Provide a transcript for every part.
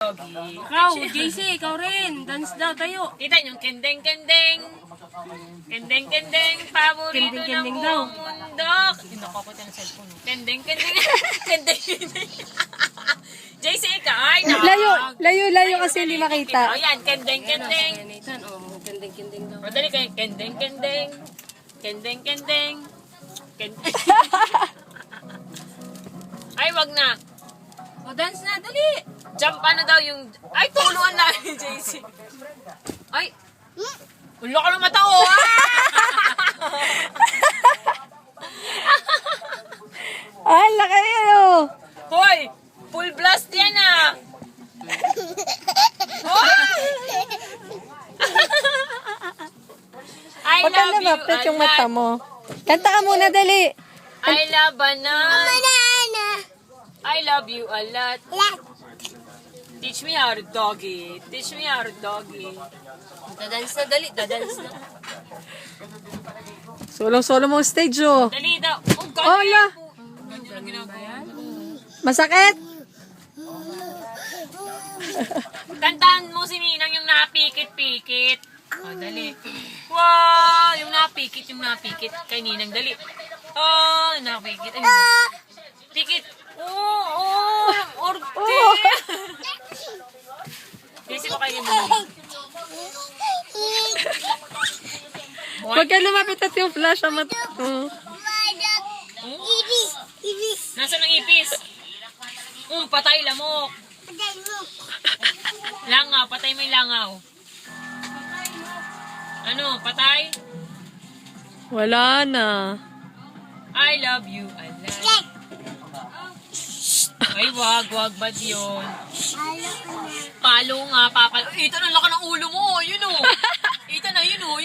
Doggy. Ikaw, JC, ikaw rin. Dance daw tayo. Kita nyo, kendeng-kendeng. Kendeng-kendeng, paborito Kendeng-kendeng ng daw. buong mundo. Nakakapot yung cellphone. Kendeng-kendeng. Kendeng-kendeng. JC, ikaw. Ay, Layo kasi hindi makita. O yan, kendeng-kendeng. Ayan, Nathan, oh, kendeng-kendeng daw. O dali kayo, kendeng-kendeng. Kendeng-kendeng. Kendeng. Ay, wag na. O, dance na, dali. Jump ano daw yung... Ay, tuluan na ni JC. Ay. Ulo ka ng mata ko. Ay, laki yan oh. Hoy! Full blast yan ah! Hoy! I Huwag ka love you lumapit a yung mata lot. mo. Kanta ka muna, dali. I love banana. I love you a lot. Teach me how to doggy. Teach me how to doggy. Dadance na, dali. Dadance na. Solong-solo mo ang stage oh. Dali daw. Oh, God. Oh, la. Ganyan ang ginagawa. Masakit? Kantahan mo si Ninang yung napikit-pikit. Oh, dali. Wow! Yung napikit. Kay Ninang, dali. Oh, napikit. Ay, pikit. Oh, orte. Kasi ko kayo Ninang. Huwag ka lumapit at yung flash ang mata. Nasaan ang ipis? Patay lamok. Langaw, patay may langaw. Ano, patay? Wala na. I love you, I love you. Ay, wag bad yun. Palo nga, papalo. Ito na laka ng ulo mo, yun o. Ito na, yun o.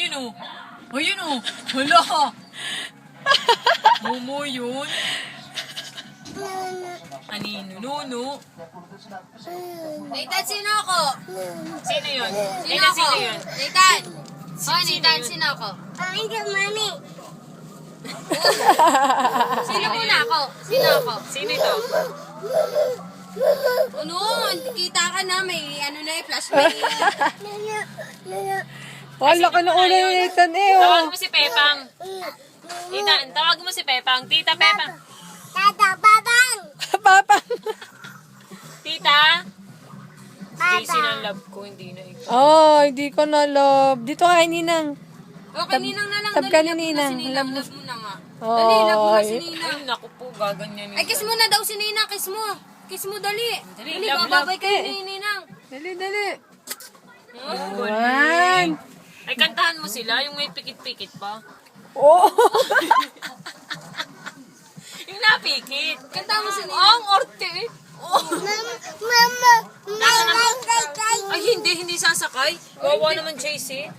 Ayun o. Hala. Momo yun. Anino, nuno. Nathan, sino ako? Sino yun? Sino ako? Sino yun? Nathan. Oh, Sino Nathan, yun? sino ako? Mami. Sino muna ako? Sino ako? Sino ito? Ano? Kita ka na, may ano na eh, flashlight. Wala ka na ulo ni Nathan eh oh. Tawag mo si Pepang. Tita, tawag mo si Pepang. Tita Pepang. Tata, babang. Papa. Tita. JC ng love ko, hindi na ikaw. Oh, hindi ko na love. Dito kay Ninang. Okay, Ninang na lang. tab Dali, ka ni love mo na Ninang. si Ninang. Love mo. Love mo na nga. Oh, Dali, love mo na si ay. Ninang. Ay, naku po, gaganyan Ay, kiss mo na daw si Ninang. Kiss mo. Kiss mo, dali. Dali, Dali, love, bababay love. kayo ni Ninang. Dali, dali. Oh, One. ay, kantahan mo sila, yung may pikit-pikit pa. Oh. Yung napikit. Kanta mo si Ninang. Ang orte. Oh. Mama. Nasa na Ay, hindi sasakay. Wawa naman, JC.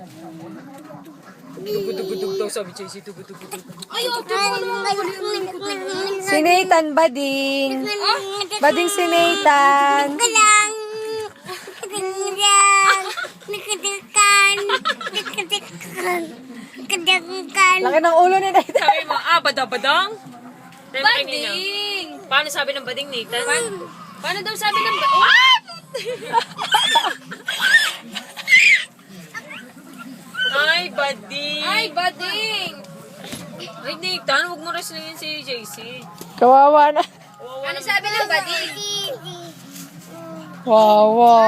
Dugudugudug daw, sabi JC. Dugudugudug. Ay, orte mo naman. Si Nathan, bading. Bading si Nathan. Kalang. Kalang. Nakadikan. Nakadikan. Nakadikan. Laki ng ulo ni Nathan. Sabi mo, badabadang? Sabi mo kay Ninang. Bading. Paano sabi ng bading, Nathan? Paano daw sabi ng bading? Ay, bading. Ay, bading. Ay, Nathan, huwag mo wrestlingin si JC. Kawawa na. Ano sabi ng bading? Wawa.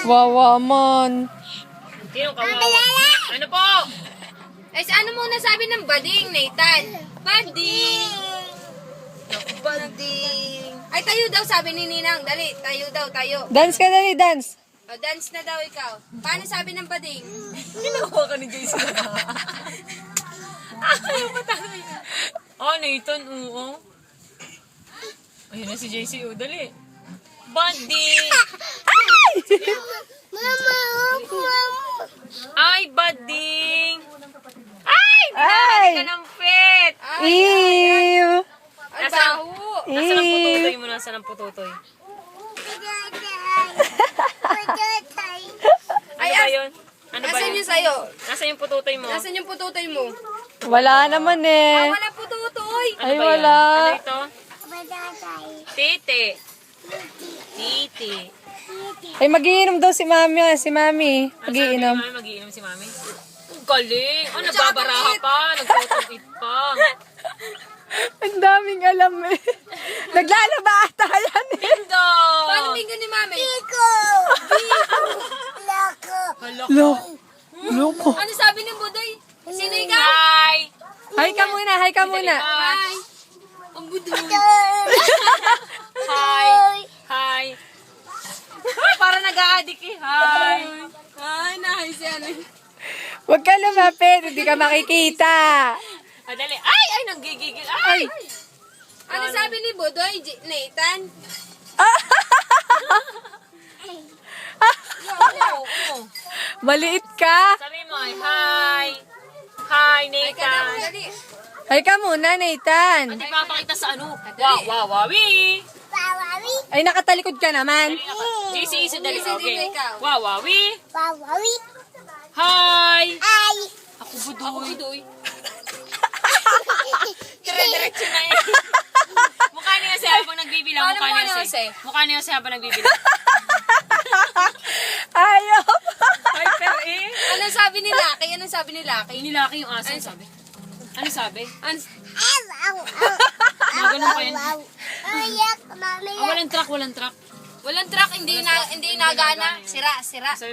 Wawa man. Sino kawawa? Ano po? Ay, ano muna sabi ng bading, Nathan? Bading. Bading. Ay, tayo daw sabi ni Ninang. Dali, tayo daw, tayo. Dance ka dali, dance. O, dance na daw ikaw. Paano sabi ng bading? Ginawa ka ni JC. Ayaw pa tayo. Oh, Nathan, oo. Ayun na si JC, dali. Bading. Mama. Ay, bading. Ay, Ay. dinadali ka ng pet. Ew. Ay, baho. Nasaan ang pututoy mo? Nasaan ang pututoy? Ano ba yun? Ano ba Nasaan yun? yung sayo? Nasaan yung pututoy mo? Nasaan yung pututoy mo? Wala naman eh. Wala pututoy. Ano Ay, ba yan? wala. Ano ito? Titi. Titi. Ay, magiinom daw si mami. Si mami. Magiinom. Magiinom si mami. Ang galing. Oh, nagbabaraha pa. Nagtotong-it pa. Ang daming alam eh. Naglalaba ata yan eh. Bingo! Paano bingo ni mami? Biko. Loko. Loko. Ano sabi ng buday? Sino ikaw? Hi! Hi ka muna, hi ka muna. Hi. Ang buday. Hi! Hi! Ay, para nag-a-addict eh. Hi! Ay, nahay si ano. Huwag ka lumapit, hindi ka makikita. Madali. Ay! Ay! Nanggigigil. Ay! Ano sabi ni Budoy? Nathan? Oo. Maliit ka. Sabi mo ay hi! Hi, Ay, ka na, Nathan! dali. Hi ka muna, Nathan. Hindi papakita sa ano. Wow, wow, wowie! Wawawi. Ay, nakatalikod ka naman. JC, isa dali. JC, dito Okay. ikaw. Wow, wowie! Wawawi. Hi! Ay. Ako Ako budoy. Budoy. Dire-diretso na eh. Mukha niya siya habang nagbibilang. Paano Mukha mukha niya niya siya. siya? Mukha niya siya habang nagbibilang. Ayaw. Ay, pero eh. Ano sabi ni Lucky? Ano sabi ni Lucky? Inilaki yung aso. Ano sabi? Ano sabi? Ano? Aw, aw, aw. Mga ganun pa yan. Aw. Ayak, mami. Ah, walang truck, walang truck. Walang truck, hindi nagana. Sira. Sabi